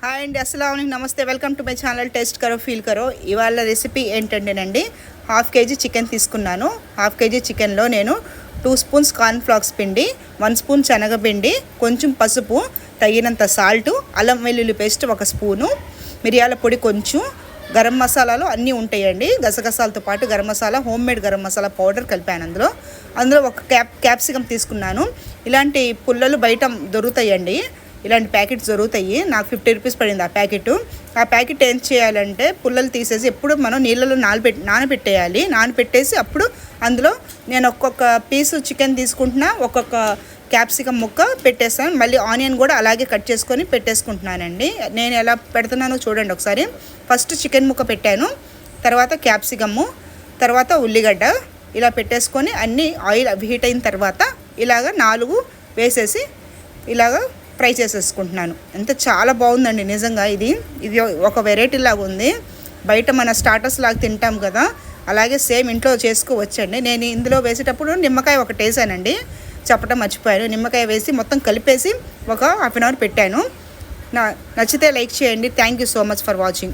Hi అండి, అస్సలాము అలైకుం, నమస్తే. Welcome to my channel taste కరో ఫీల్ కరో. ఇవాళ రెసిపీ ఏంటంటేనండి, 1/2 kg చికెన్ తీసుకున్నాను. 1/2 kg చికెన్లో నేను 2 స్పూన్స్ కార్న్ఫ్లాక్స్ పిండి, 1 స్పూన్ శనగపిండి, కొంచెం పసుపు, తగినంత సాల్టు, అల్లం వెల్లుల్లి పేస్ట్ 1 స్పూను, మిరియాల పొడి కొంచెం, గరం మసాలాలు అన్నీ ఉంటాయండి. గసగసాలతో పాటు garam masala, home made garam masala powder కలిపాను. అందులో ఒక క్యాప్సికమ్ తీసుకున్నాను. ఇలాంటి పుల్లలు బయట దొరుకుతాయండి, ఇలాంటి ప్యాకెట్స్ దొరుకుతాయి. నాకు 50 రూపీస్ పడింది ఆ ప్యాకెట్. ఏం చేయాలంటే పుల్లలు తీసేసి ఎప్పుడు మనం నీళ్ళలో నానబెట్టేయాలి. నానబెట్టేసి అప్పుడు అందులో నేను ఒక్కొక్క పీసు చికెన్ తీసుకుంటున్నా, ఒక్కొక్క క్యాప్సికమ్ ముక్క పెట్టేస్తాను. మళ్ళీ ఆనియన్ కూడా అలాగే కట్ చేసుకొని పెట్టేసుకుంటున్నానండి. నేను ఎలా పెడుతున్నానో చూడండి ఒకసారి. ఫస్ట్ చికెన్ ముక్క పెట్టాను, తర్వాత క్యాప్సికము, తర్వాత ఉల్లిగడ్డ ఇలా పెట్టేసుకొని అన్నీ ఆయిల్ హీట్ అయిన తర్వాత ఇలాగ 4 వేసేసి ఇలాగ ఫ్రై చేసేసుకుంటున్నాను. ఎంత చాలా బాగుందండి నిజంగా. ఇది ఒక వెరైటీ లాగా ఉంది. బయట మన స్టార్టర్స్ లాగా తింటాం కదా, అలాగే సేమ్ ఇంట్లో చేసుకోవచ్చండి. నేను ఇందులో వేసేటప్పుడు నిమ్మకాయ ఒకటి వేసానండి, చెప్పడం మర్చిపోయాను. నిమ్మకాయ వేసి మొత్తం కలిపేసి ఒక 1/2 అవర్ పెట్టాను. నచ్చితే లైక్ చేయండి. Thank you so much for watching.